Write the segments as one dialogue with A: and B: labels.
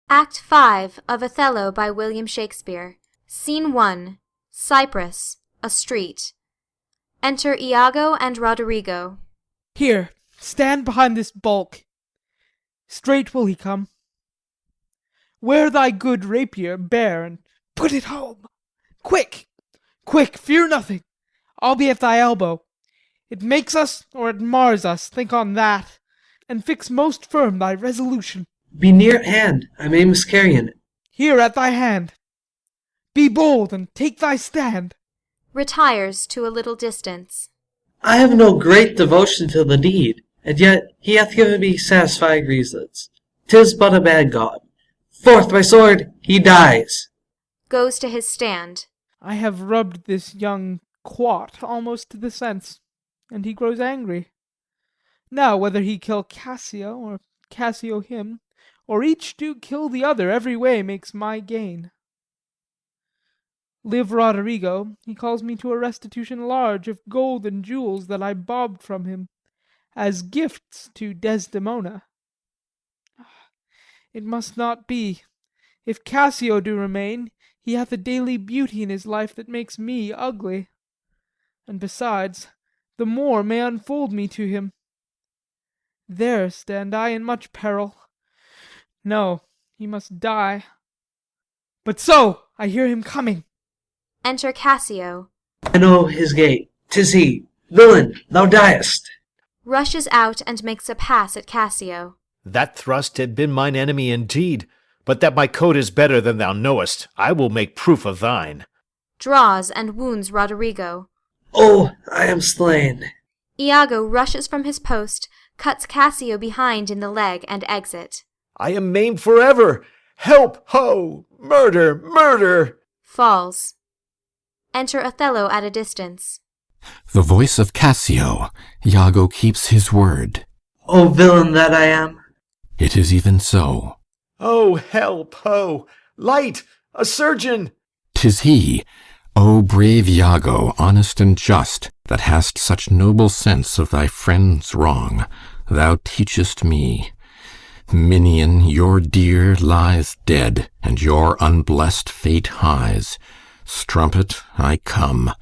A: Act 5 of Othello by William Shakespeare. Scene 1. Cyprus, a street. Enter Iago and Roderigo.
B: Here, stand behind this bulk. Straight will he come. Wear thy good rapier bare, and put it home. Quick, quick, fear nothing. I'll be at thy elbow. It makes us, or it mars us, think on that, and fix most firm thy resolution.
C: Be near at hand, I may miscarry in it.
B: Here at thy hand. Be bold, and take thy stand.
A: Retires to a little distance.
C: I have no great devotion to the deed, and yet he hath given me satisfying reasons. 'Tis but a bad god. Forth my sword, he dies.
A: Goes to his stand.
B: I have rubbed this young quat almost to the sense, and he grows angry. Now whether he kill Cassio, or Cassio him, or each do kill the other, every way makes my gain. Live Roderigo, he calls me to a restitution large of gold and jewels that I bobbed from him, as gifts to Desdemona. It must not be. If Cassio do remain, he hath a daily beauty in his life that makes me ugly. And besides, the more may unfold me to him. There stand I in much peril. No, he must die. But so, I hear him coming.
A: Enter Cassio.
C: I know his gait. 'Tis he. Villain, thou diest.
A: Rushes out and makes a pass at Cassio.
D: That thrust had been mine enemy indeed, but that my coat is better than thou knowest, I will make proof of thine.
A: Draws and wounds Roderigo.
C: Oh, I am slain.
A: Iago rushes from his post, cuts Cassio behind in the leg, and exit.
D: I am maimed forever! Help! Ho! Murder! Murder!
A: Falls. Enter Othello at a distance.
E: The voice of Cassio. Iago keeps his word.
C: O villain that I am.
E: It is even so.
D: Oh, help! Ho! Light! A surgeon!
E: 'Tis he. O brave Iago, honest and just, that hast such noble sense of thy friend's wrong, thou teachest me. Minion, your dear lies dead, and your unblest fate hies. Strumpet, I come.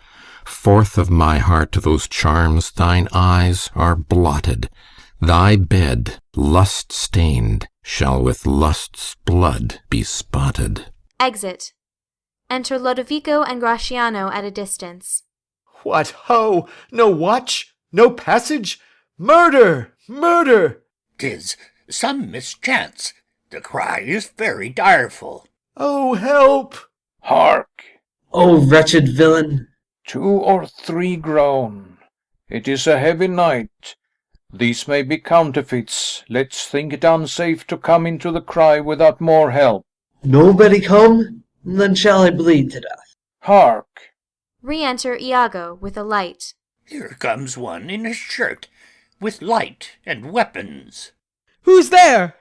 E: Forth of my heart those charms thine eyes are blotted. Thy bed, lust-stained, shall with lust's blood be spotted.
A: Exit. Enter Lodovico and Gratiano at a distance.
D: What, ho! No watch? No passage? Murder! Murder!
F: 'Tis some mischance. The cry is very direful.
D: Oh, help!
G: Hark!
C: O wretched villain!
G: 2 or 3 groan. It is a heavy night. These may be counterfeits. Let's think it unsafe to come into the cry without more help.
C: Nobody come? Then shall I bleed to death.
G: Hark!
A: Re-enter Iago with a light.
F: Here comes one in a shirt, with light and weapons.
B: Who's there?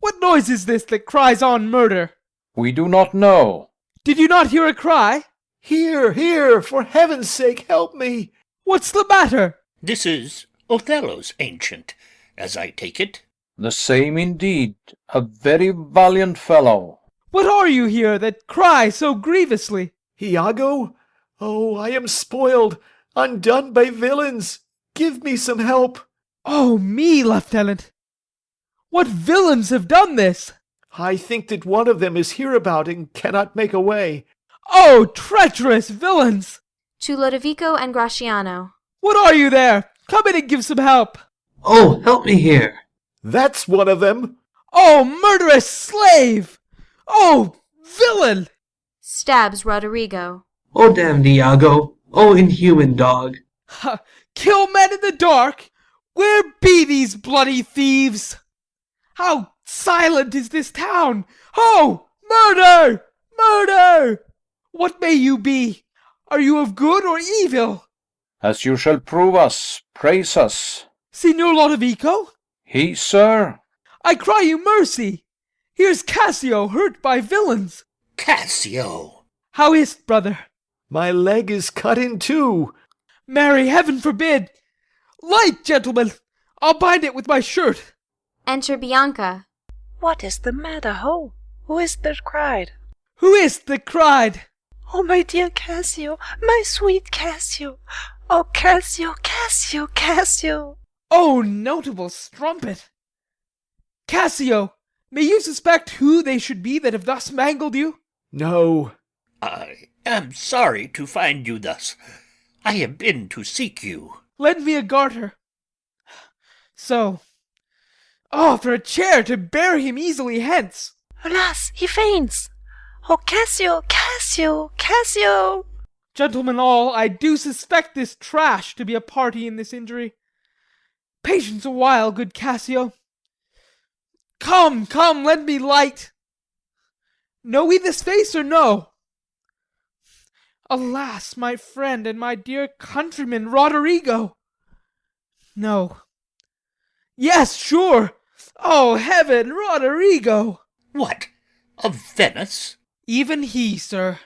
B: What noise is this that cries on murder?
G: We do not know.
B: Did you not hear a cry?
D: Here, here! For heaven's sake, help me!
B: What's the matter?
F: This is Othello's ancient, as I take it.
G: The same indeed. A very valiant fellow.
B: What are you here that cry so grievously?
D: Iago? Oh, I am spoiled, undone by villains. Give me some help.
B: Oh, me, Lieutenant. What villains have done this?
D: I think that one of them is hereabout and cannot make away.
B: Oh, treacherous villains!
A: To Lodovico and Gratiano.
B: What are you there? Come in and give some help.
C: Oh, help me here.
D: That's one of them.
B: Oh, murderous slave! Oh, villain!
A: Stabs Roderigo.
C: O damned Iago! O inhuman dog!
B: Ha! Kill men in the dark? Where be these bloody thieves? How silent is this town! Ho! Murder! Murder! What may you be? Are you of good or evil?
G: As you shall prove us, praise us.
B: Signor Lodovico?
G: He, sir?
B: I cry you mercy! Here's Cassio hurt by villains.
F: Cassio!
B: How is't, brother?
D: My leg is cut in two.
B: Marry, heaven forbid! Light, gentlemen! I'll bind it with my shirt.
A: Enter Bianca.
H: What is the matter, ho? Who is that cried?
B: Who is't that cried?
H: Oh, my dear Cassio, my sweet Cassio! Oh, Cassio, Cassio, Cassio!
B: Oh, notable strumpet! Cassio, may you suspect who they should be that have thus mangled you?
D: No.
F: I am sorry to find you thus. I have been to seek you.
B: Lend me a garter. So. Oh, for a chair to bear him easily hence!
H: Alas, he faints! Oh, Cassio, Cassio, Cassio!
B: Gentlemen all, I do suspect this trash to be a party in this injury. Patience a while, good Cassio. Come, come, lend me light. Know we this face or no? Alas, my friend and my dear countryman, Roderigo! No. Yes, sure! Oh, heaven, Roderigo!
F: What? Of Venice?
B: Even he, sir.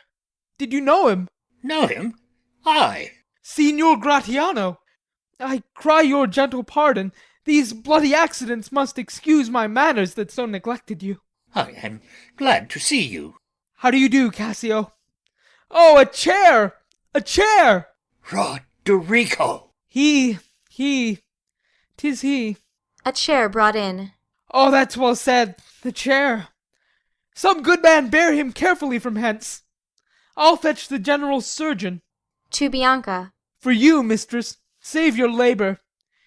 B: Did you know him?
F: Know him? I.
B: Signor Gratiano. I cry your gentle pardon. These bloody accidents must excuse my manners that so neglected you.
F: I am glad to see you.
B: How do you do, Cassio? Oh, a chair! A chair!
F: Roderigo!
B: Tis he.
A: A chair brought in.
B: Oh, that's well said. The chair. Some good man bear him carefully from hence. I'll fetch the general surgeon.
A: To Bianca.
B: For you, mistress, save your labour.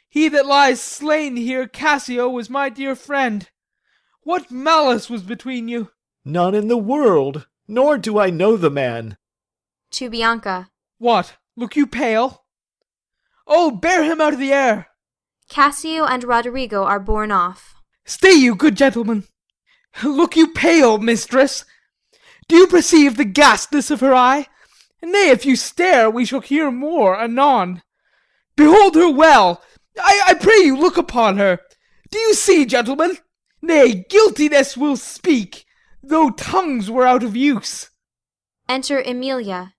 B: He that lies slain here, Cassio, was my dear friend. What malice was between you?
D: None in the world, nor do I know the man.
A: To Bianca.
B: What, look you pale? Oh, bear him out of the air.
A: Cassio and Roderigo are borne off.
B: Stay you, good gentleman. Look you pale, mistress. Do you perceive the ghastness of her eye? Nay, if you stare, we shall hear more anon. Behold her well. I pray you, look upon her. Do you see, gentlemen? Nay, guiltiness will speak, though tongues were out of use.
A: Enter Emilia.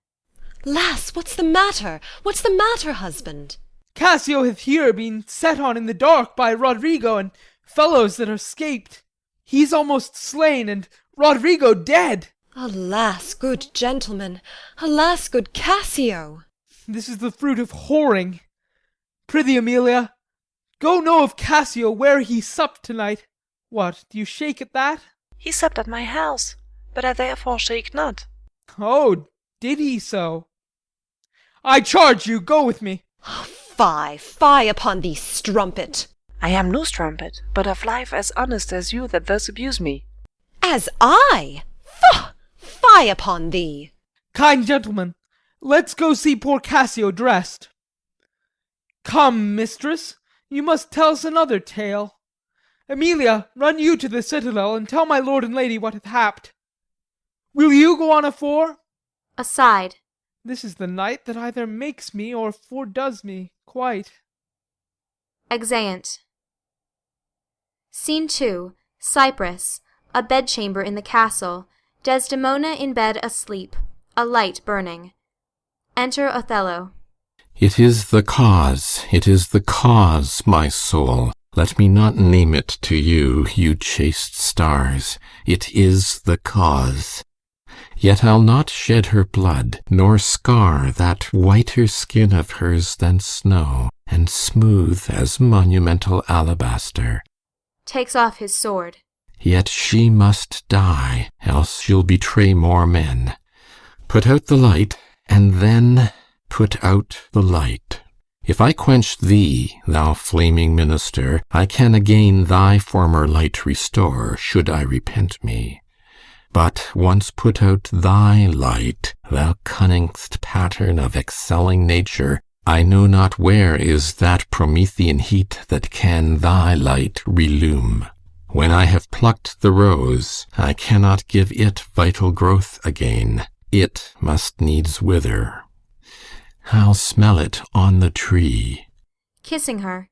I: Lass, what's the matter? What's the matter, husband?
B: Cassio hath here been set on in the dark by Roderigo and fellows that are escaped. He's almost slain, and Roderigo dead.
I: Alas, good gentleman! Alas, good Cassio!
B: This is the fruit of whoring. Prithee, Emilia, go know of Cassio where he supped tonight. What, do you shake at that?
H: He supped at my house, but I therefore shake not.
B: Oh, did he so? I charge you, go with me.
I: Fie, fie upon thee, strumpet!
H: I am no strumpet, but of life as honest as you that thus abuse me.
I: As I? Faugh! Fie upon thee!
B: Kind gentlemen, let's go see poor Cassio dressed. Come, mistress, you must tell us another tale. Emilia, run you to the citadel, and tell my lord and lady what hath happed. Will you go on afore?
A: Aside.
B: This is the night that either makes me or foredoes me, quite.
A: Exeunt. Scene 2. Cyprus. A bedchamber in the castle. Desdemona in bed asleep. A light burning. Enter Othello.
E: It is the cause, my soul. Let me not name it to you, you chaste stars. It is the cause. Yet I'll not shed her blood, nor scar that whiter skin of hers than snow, and smooth as monumental alabaster.
A: Takes off his sword.
E: Yet she must die, else she'll betray more men. Put out the light, and then put out the light. If I quench thee, thou flaming minister, I can again thy former light restore, should I repent me. But once put out thy light, thou cunningst pattern of excelling nature, I know not where is that Promethean heat that can thy light relume. When I have plucked the rose, I cannot give it vital growth again. It must needs wither. I'll smell it on the tree.
A: Kissing her.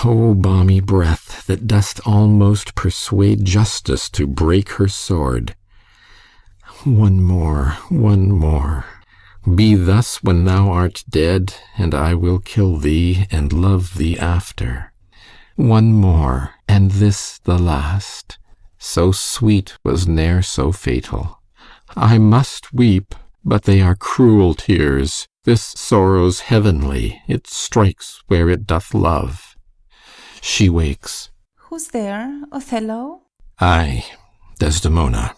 E: O balmy breath, that dost almost persuade justice to break her sword. One more. Be thus when thou art dead, and I will kill thee and love thee after. One more, and this the last. So sweet was ne'er so fatal. I must weep, but they are cruel tears. This sorrow's heavenly, it strikes where it doth love. She wakes.
J: Who's there, Othello?
E: I, Desdemona.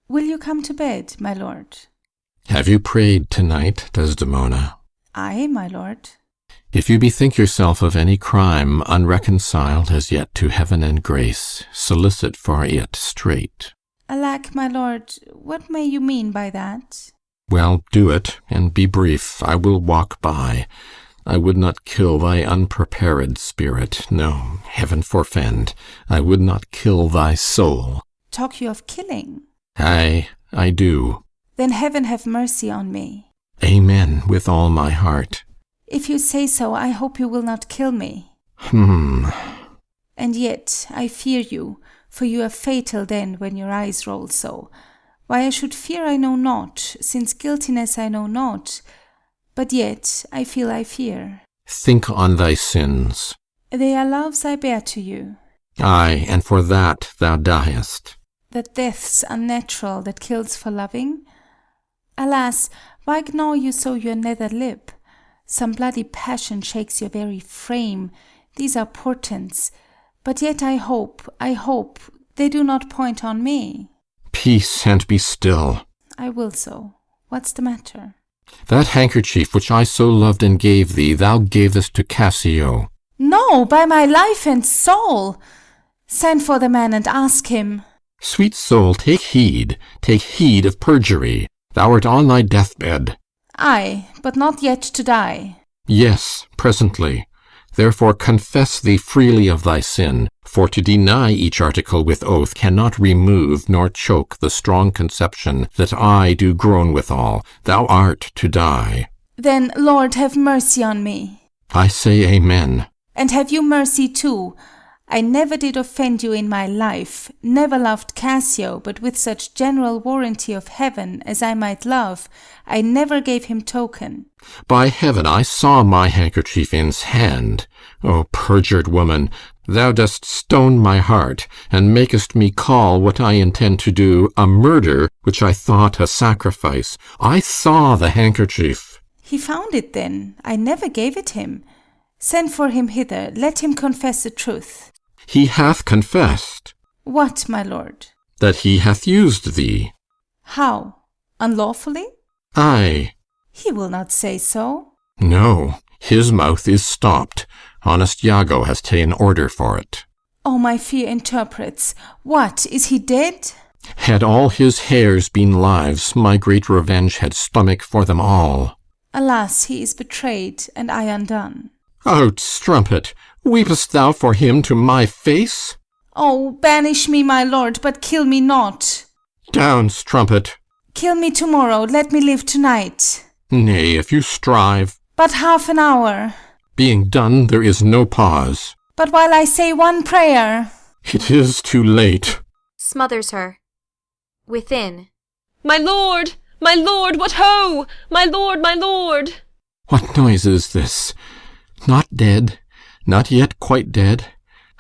J: Will you come to bed, my lord?
E: Have you prayed tonight, Desdemona?
J: Ay, my lord.
E: If you bethink yourself of any crime unreconciled as yet to heaven and grace, solicit for it straight.
J: Alack, my lord, what may you mean by that?
E: Well, do it, and be brief. I will walk by. I would not kill thy unprepared spirit. No, heaven forfend. I would not kill thy soul.
J: Talk you of killing?
E: Aye, I do.
J: Then heaven have mercy on me.
E: Amen, with all my heart.
J: If you say so, I hope you will not kill me. And yet I fear you, for you are fatal then when your eyes roll so. Why I should fear I know not, since guiltiness I know not, but yet I feel I fear.
E: Think on thy sins.
J: They are loves I bear to you.
E: Aye, and for that thou diest.
J: That death's unnatural that kills for loving? Alas, why gnaw you so your nether lip? Some bloody passion shakes your very frame. These are portents. But yet I hope, they do not point on me.
E: Peace, and be still.
J: I will so. What's the matter?
E: That handkerchief which I so loved and gave thee, thou gavest to Cassio.
J: No, by my life and soul! Send for the man and ask him.
E: Sweet soul, take heed of perjury. Thou art on thy deathbed.
J: Ay, but not yet to die.
E: Yes, presently. Therefore confess thee freely of thy sin, for to deny each article with oath cannot remove nor choke the strong conception that I do groan withal. Thou art to die.
J: Then, Lord, have mercy on me.
E: I say amen.
J: And have you mercy too. I never did offend you in my life, never loved Cassio, but with such general warranty of heaven as I might love, I never gave him token.
E: By heaven, I saw my handkerchief in's hand. O perjured woman, thou dost stone my heart, and makest me call what I intend to do a murder which I thought a sacrifice. I saw the handkerchief.
J: He found it then. I never gave it him. Send for him hither. Let him confess the truth.
E: He hath confessed.
J: What, my lord?
E: That he hath used thee.
J: How? Unlawfully?
E: Aye.
J: He will not say so.
E: No, his mouth is stopped. Honest Iago has ta'en order for it.
J: Oh, my fear interprets. What, is he dead?
E: Had all his hairs been lives, my great revenge had stomach for them all.
J: Alas, he is betrayed, and I undone.
E: Out, strumpet! Weepest thou for him to my face?
J: Oh, banish me, my lord, but kill me not.
E: Down, strumpet!
J: Kill me tomorrow, let me live tonight.
E: Nay, if you strive.
J: But half an hour.
E: Being done, there is no pause.
J: But while I say one prayer.
E: It is too late.
A: Smothers her. Within.
I: My lord! My lord, what ho! My lord, my lord!
E: What noise is this? Not dead, not yet quite dead.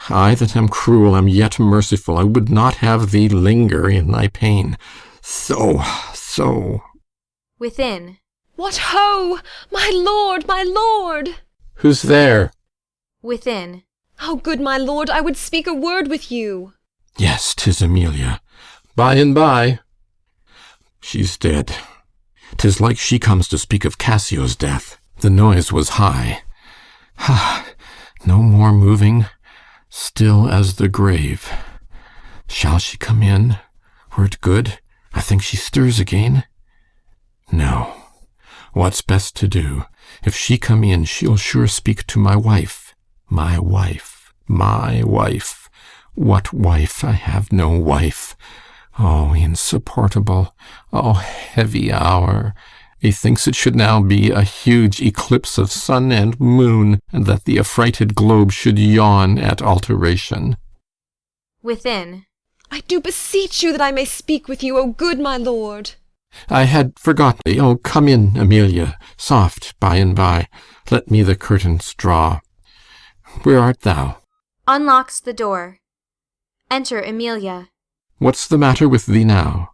E: I that am cruel am yet merciful. I would not have thee linger in thy pain. So.
A: Within.
I: What ho! My lord, my lord!
E: Who's there?
A: Within.
I: Oh, good my lord, I would speak a word with you.
E: Yes, 'tis Amelia. By and by. She's dead. 'Tis like she comes to speak of Cassio's death. The noise was high. No more moving, still as the grave. Shall she come in? Were't good? I think she stirs again. No. What's best to do? If she come in, she'll sure speak to my wife. My wife. My wife. What wife? I have no wife. Oh, insupportable. Oh, heavy hour. Methinks it should now be a huge eclipse of sun and moon, and that the affrighted globe should yawn at alteration.
A: Within.
I: I do beseech you that I may speak with you, O good my lord.
E: I had forgot thee. Oh, come in, Amelia. Soft, by and by. Let me the curtains draw. Where art thou?
A: Unlocks the door. Enter Amelia.
E: What's the matter with thee now?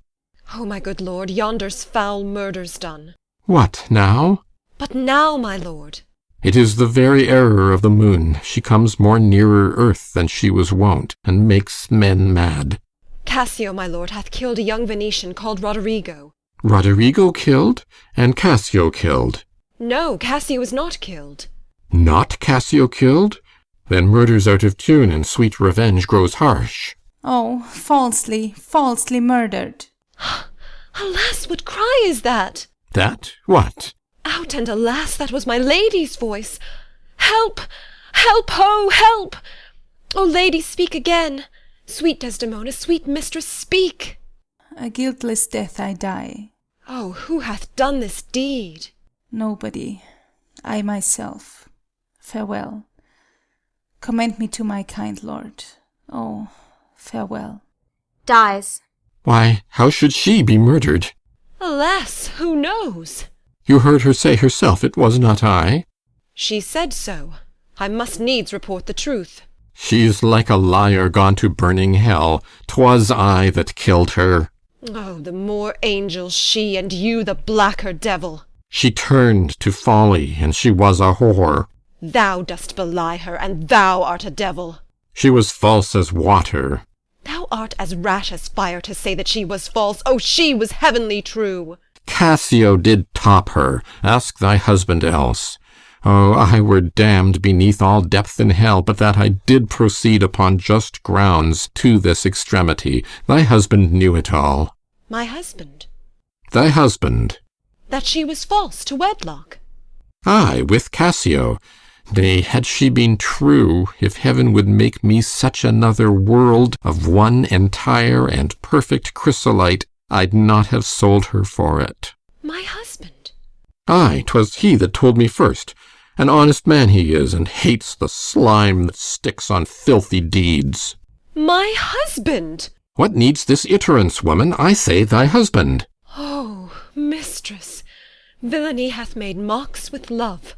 I: Oh, my good lord, yonder's foul murder's done.
E: What, now?
I: But now, my lord.
E: It is the very error of the moon. She comes more nearer earth than she was wont, and makes men mad.
I: Cassio, my lord, hath killed a young Venetian called Roderigo.
E: Roderigo killed, and Cassio killed.
I: No, Cassio is not killed.
E: Not Cassio killed? Then murder's out of tune, and sweet revenge grows harsh.
J: Oh, falsely murdered.
I: Alas, what cry is that?
E: That? What?
I: Out, and alas, that was my lady's voice. Help! Help, ho, help! O lady, speak again. Sweet Desdemona, sweet mistress, speak.
J: A guiltless death I die.
I: Oh, who hath done this deed?
J: Nobody. I myself. Farewell. Commend me to my kind lord. Oh, farewell.
A: Dies.
E: Why, how should she be murdered?
I: Alas, who knows?
E: You heard her say herself it was not I.
I: She said so. I must needs report the truth.
E: She's like a liar gone to burning hell. 'Twas I that killed her.
I: Oh, the more angel she, and you the blacker devil.
E: She turned to folly, and she was a whore.
I: Thou dost belie her, and thou art a devil.
E: She was false as water.
I: Thou art as rash as fire to say that she was false. Oh, she was heavenly true.
E: Cassio did top her. Ask thy husband else. Oh, I were damned beneath all depth in hell, but that I did proceed upon just grounds to this extremity. Thy husband knew it all.
I: My husband?
E: Thy husband.
I: That she was false to wedlock?
E: Ay, with Cassio. Nay, had she been true, if heaven would make me such another world of one entire and perfect chrysolite, I'd not have sold her for it.
I: My husband?
E: Ay, 'twas he that told me first. An honest man he is, and hates the slime that sticks on filthy deeds.
I: My husband!
E: What needs this iterance, woman? I say thy husband.
I: Oh, mistress, villainy hath made mocks with love.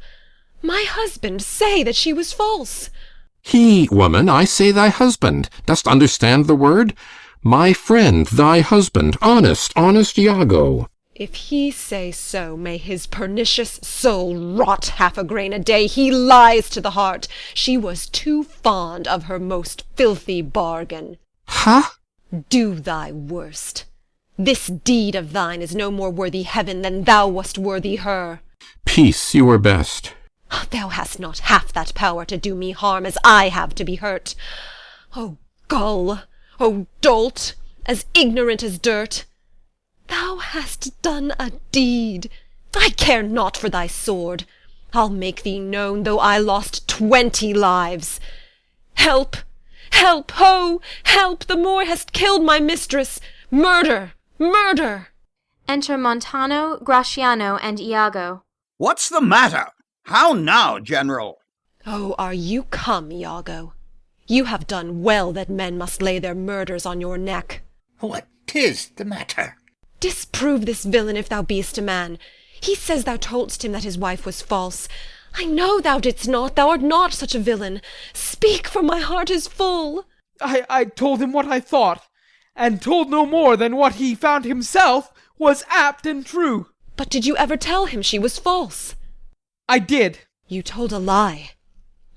I: My husband say that she was false.
E: He, woman, I say thy husband. Dost understand the word? My friend, thy husband, honest Iago.
I: If he say so, may his pernicious soul rot half a grain a day. He lies to the heart. She was too fond of her most filthy bargain.
E: Huh?
I: Do thy worst. This deed of thine is no more worthy heaven than thou wast worthy her.
E: Peace, you were best.
I: Thou hast not half that power to do me harm as I have to be hurt. O gull, O dolt, as ignorant as dirt. Thou hast done a deed. I care not for thy sword. I'll make thee known, though I lost 20 lives. Help, help, ho, help! The Moor hast killed my mistress. Murder, murder!
A: Enter Montano, Gratiano, and Iago.
K: What's the matter? How now, General?
I: Oh, are you come, Iago? You have done well that men must lay their murders on your neck.
F: What 'tis the matter?
I: Disprove this villain if thou be'st a man. He says thou toldst him that his wife was false. I know thou didst not. Thou art not such a villain. Speak, for my heart is full.
B: I told him what I thought, and told no more than what he found himself was apt and true.
I: But did you ever tell him she was false?
B: I did.
I: You told a lie.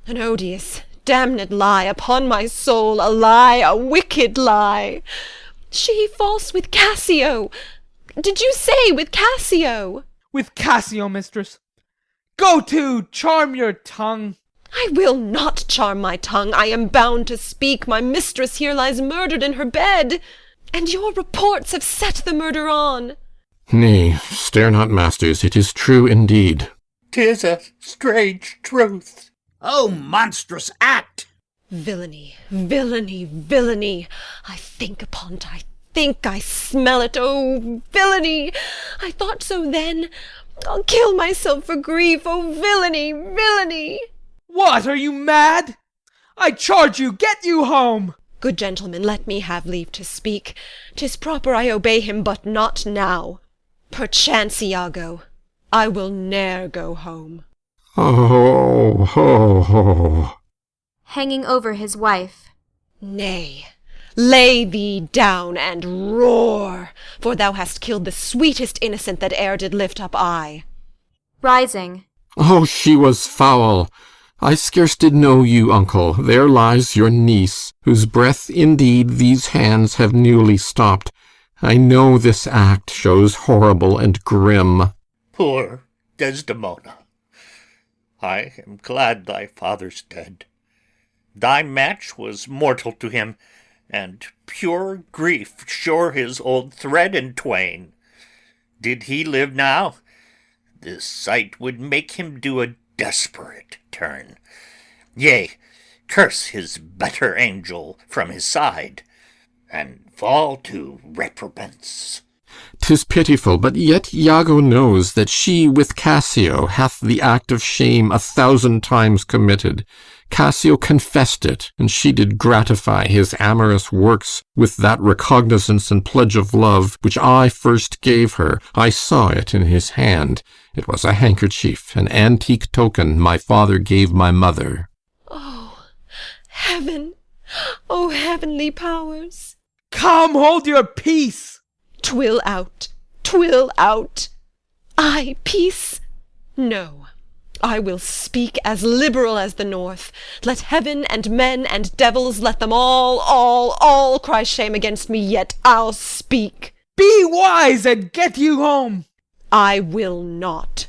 I: An odious, damned lie, upon my soul, a lie, a wicked lie. She false with Cassio. Did you say with Cassio?
B: With Cassio, mistress. Go to, charm your tongue.
I: I will not charm my tongue. I am bound to speak. My mistress here lies murdered in her bed, and your reports have set the murder on.
E: Nay, stare not, masters, it is true indeed.
F: 'Tis a strange truth.
K: Oh, monstrous act!
I: Villainy, villainy, villainy. I think upon't, I think I smell it. Oh, villainy! I thought so then. I'll kill myself for grief. Oh, villainy, villainy!
B: What, are you mad? I charge you, get you home!
I: Good gentlemen, let me have leave to speak. 'Tis proper I obey him, but not now. Perchance, Iago, I will ne'er go home.
E: Oh, ho, ho.
A: Hanging over his wife.
I: Nay, Lay thee down and roar, for thou hast killed the sweetest innocent that e'er did lift up eye.
A: Rising.
E: Oh, she was foul. I scarce did know you, uncle. There lies your niece, whose breath indeed these hands have newly stopped. I know this act shows horrible and grim.
F: Poor Desdemona, I am glad thy father's dead. Thy match was mortal to him, and pure grief shore his old thread in twain. Did he live now, this sight would make him do a desperate turn, yea, curse his better angel from his side, and fall to reprobance.
E: 'Tis pitiful, but yet Iago knows that she with Cassio hath the act of shame 1,000 times committed. Cassio confessed it, and she did gratify his amorous works with that recognizance and pledge of love which I first gave her. I saw it in his hand. It was a handkerchief, an antique token my father gave my mother.
I: Oh, heaven! Oh, heavenly powers!
B: Come, hold your peace!
I: 'Twill out, 'twill out. I peace? No, I will speak as liberal as the North. Let heaven and men and devils, let them all cry shame against me, yet I'll speak.
B: Be wise and get you home.
I: I will not.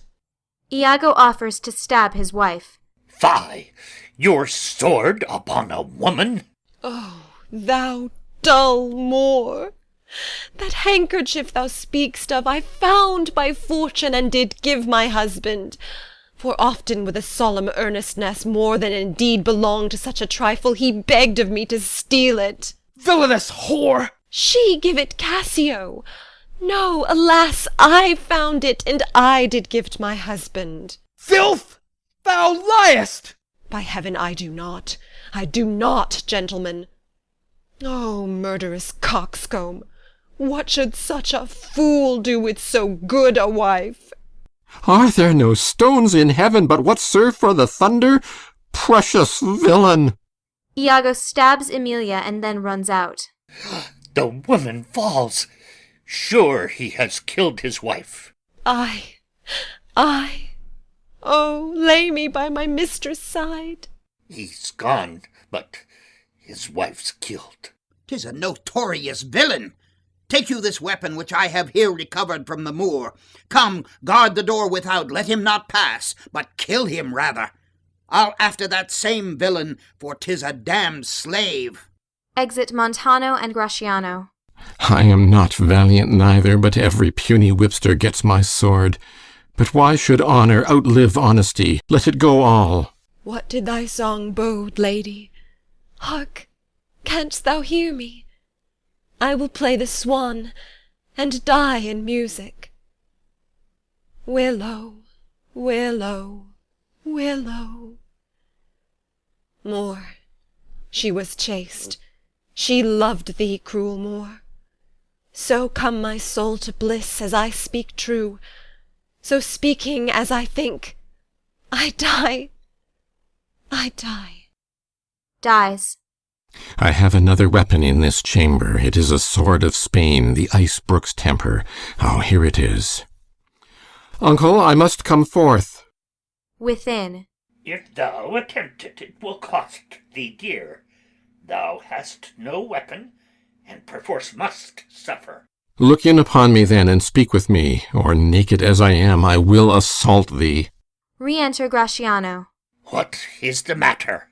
A: Iago offers to stab his wife.
F: Fie! Your sword upon a woman?
I: Oh, thou dull Moor! That handkerchief thou speak'st of I found by fortune, and did give my husband. For often with a solemn earnestness, more than indeed belonged to such a trifle, he begged of me to steal it.
B: Villainous whore!
I: She give it Cassio. No, alas, I found it, and I did give't my husband.
B: Filth! Thou liest!
I: By heaven, I do not. I do not, gentlemen. Oh, murderous coxcomb! What should such a fool do with so good a wife?
E: Are there no stones in heaven but what serve for the thunder? Precious villain!
A: Iago stabs Emilia and then runs out.
F: The woman falls. Sure he has killed his wife.
I: I. Oh, lay me by my mistress' side.
F: He's gone, but his wife's killed.
K: 'Tis a notorious villain. Take you this weapon which I have here recovered from the Moor. Come, guard the door without, let him not pass, but kill him rather. I'll after that same villain, for 'tis a damned slave.
A: Exit Montano and Gratiano.
E: I am not valiant neither, but every puny whipster gets my sword. But why should honour outlive honesty? Let it go all.
I: What did thy song bode, lady? Hark, canst thou hear me? I will play the swan, and die in music. Willow, willow, willow. Moor, she was chaste, she loved thee, cruel Moor. So come my soul to bliss as I speak true, so speaking as I think, I die.
A: Dies.
E: I have another weapon in this chamber. It is a sword of Spain, the ice brook's temper. Oh, here it is. Uncle, I must come forth.
A: Within.
F: If thou attempt it, it will cost thee dear. Thou hast no weapon, and perforce must suffer.
E: Look in upon me then, and speak with me, or naked as I am, I will assault thee.
A: Re-enter Gratiano.
F: What is the matter?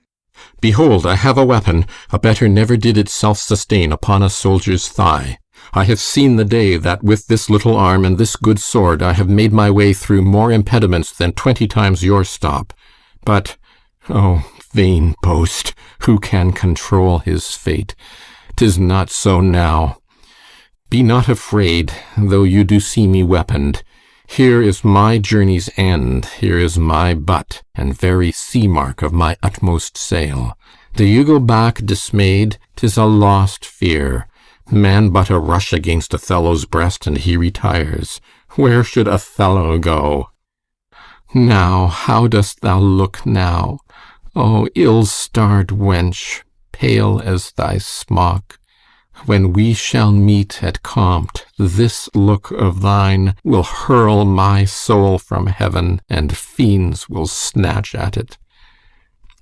E: Behold, I have a weapon. A better never did itself sustain upon a soldier's thigh. I have seen the day that with this little arm and this good sword I have made my way through more impediments than 20 times your stop. But, oh, vain boast, who can control his fate? 'Tis not so now. Be not afraid, though you do see me weaponed. Here is my journey's end, here is my butt, and very sea-mark of my utmost sail. Do you go back dismayed? 'Tis a lost fear. Man but a rush against Othello's breast, and he retires. Where should Othello go? Now, how dost thou look now? O ill-starred wench, pale as thy smock! When we shall meet at Compt, this look of thine will hurl my soul from heaven, and fiends will snatch at it.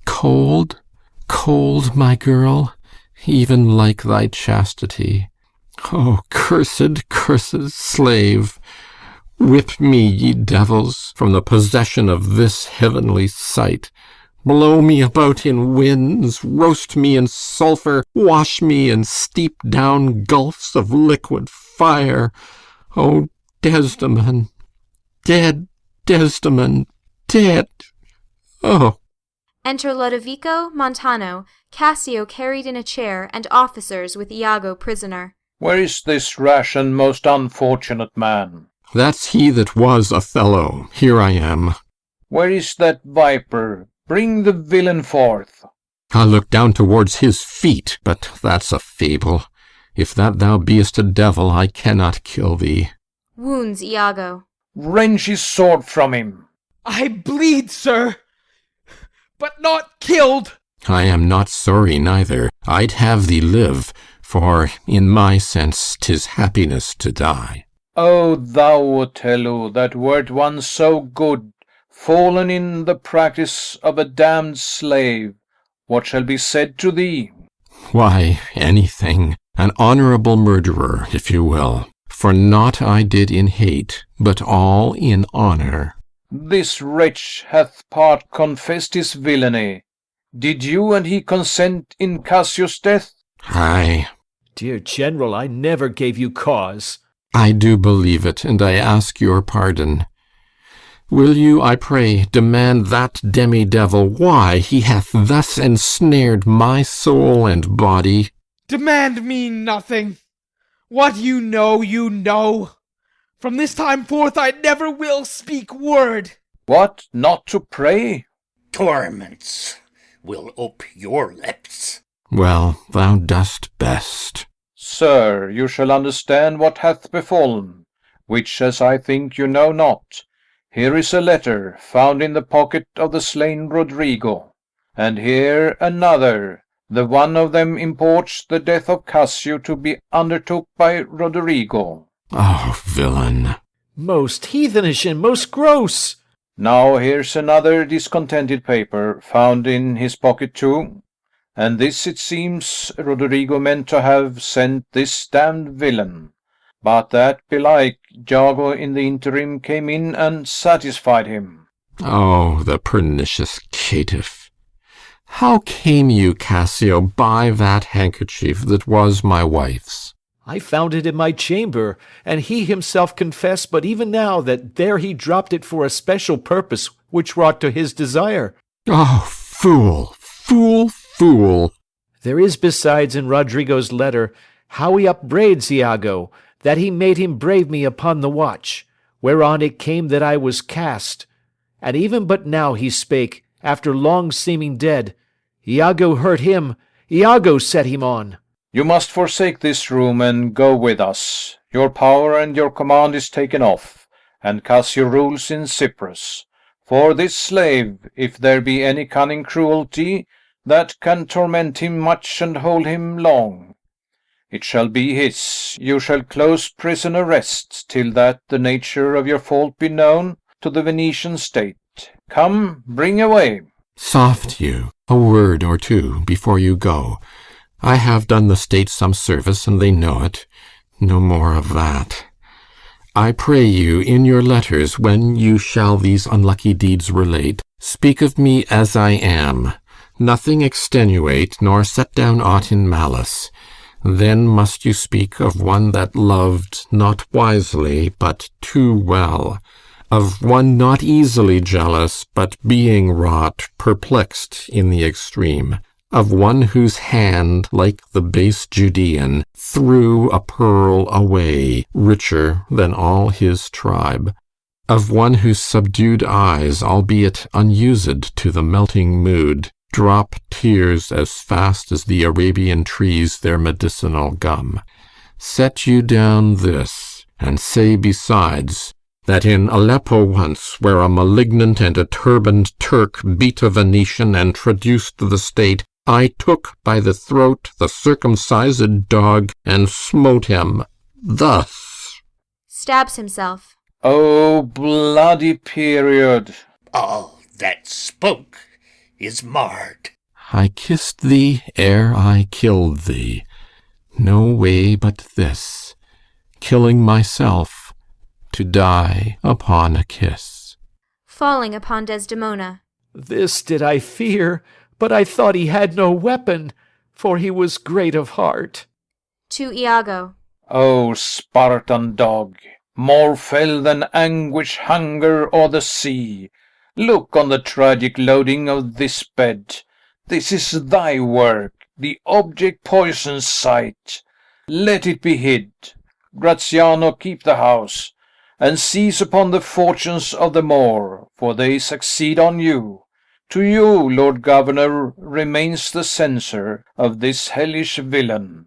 E: Cold, cold, my girl, even like thy chastity. O cursed, cursed slave! Whip me, ye devils, from the possession of this heavenly sight. Blow me about in winds, roast me in sulphur, wash me in steep down gulfs of liquid fire. O Desdemon, dead, Desdemon, dead! Oh!
A: Enter Lodovico, Montano, Cassio carried in a chair, and officers with Iago prisoner.
G: Where is this rash and most unfortunate man?
E: That's he that was Othello. Here I am.
G: Where is that viper? Bring the villain forth.
E: I look down towards his feet, but that's a fable. If that thou beest a devil, I cannot kill thee.
A: Wounds Iago.
G: Wrench his sword from him.
B: I bleed, sir, but not killed.
E: I am not sorry neither. I'd have thee live, for in my sense 'tis happiness to die.
G: O thou, Othello, that wert once so good, fallen in the practice of a damned slave, what shall be said to thee?
E: Why, anything. An honourable murderer, if you will. For naught I did in hate, but all in honour.
G: This wretch hath part confessed his villainy. Did you and he consent in Cassio's death?
E: Aye.
D: Dear General, I never gave you cause.
E: I do believe it, and I ask your pardon. Will you, I pray, demand that demi-devil why he hath thus ensnared my soul and body?
B: Demand me nothing. What you know, you know. From this time forth I never will speak word.
G: What, not to pray?
F: Torments will ope your lips.
E: Well, thou dost best.
G: Sir, you shall understand what hath befallen, which as I think you know not. Here is a letter found in the pocket of the slain Roderigo, and here another. The one of them imports the death of Cassio to be undertook by Roderigo.
E: Oh, villain!
D: Most heathenish and most gross!
G: Now here's another discontented paper found in his pocket too, and this it seems Roderigo meant to have sent this damned villain, but that belike Iago in the interim came in and satisfied him.
E: Oh, the pernicious caitiff! How came you, Cassio, by that handkerchief that was my wife's?
D: I found it in my chamber, and he himself confessed but even now that there he dropped it for a special purpose which wrought to his desire.
E: Oh, fool, fool, fool!
D: There is besides in Roderigo's letter how he upbraids Iago, that he made him brave me upon the watch, whereon it came that I was cast. And even but now he spake, after long seeming dead. Iago hurt him, Iago set him on.
G: You must forsake this room and go with us. Your power and your command is taken off, and Cassio rules in Cyprus. For this slave, if there be any cunning cruelty, that can torment him much and hold him long, it shall be his. You shall close prison arrest, till that the nature of your fault be known to the Venetian state. Come, bring away.
E: Soft you, a word or two before you go. I have done the state some service, and they know it. No more of that. I pray you, in your letters, when you shall these unlucky deeds relate, speak of me as I am. Nothing extenuate, nor set down aught in malice. Then must you speak of one that loved, not wisely, but too well. Of one not easily jealous, but being wrought, perplexed in the extreme. Of one whose hand, like the base Judean, threw a pearl away, richer than all his tribe. Of one whose subdued eyes, albeit unused to the melting mood, drop tears as fast as the Arabian trees their medicinal gum. Set you down this, and say besides, that in Aleppo once, where a malignant and a turbaned Turk beat a Venetian and traduced the state, I took by the throat the circumcised dog, and smote him thus.
A: Stabs himself.
G: O bloody period!
F: All that spoke is marred.
E: I kissed thee ere I killed thee. No way but this, killing myself, to die upon a kiss.
A: Falling upon Desdemona.
D: This did I fear, but I thought he had no weapon, for he was great of heart.
A: To Iago.
G: O Spartan dog, more fell than anguish, hunger, or the sea, look on the tragic loading of this bed. This is thy work, the object poisons sight. Let it be hid. Gratiano, keep the house, and seize upon the fortunes of the Moor, for they succeed on you. To you, Lord Governor, remains the censure of this hellish villain.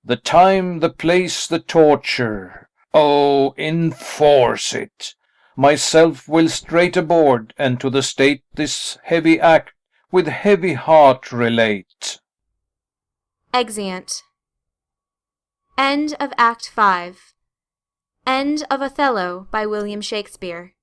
G: The time, the place, the torture. Oh, enforce it! Myself will straight aboard, and to the state this heavy act with heavy heart relate.
A: Exeunt. End of Act 5. End of Othello by William Shakespeare.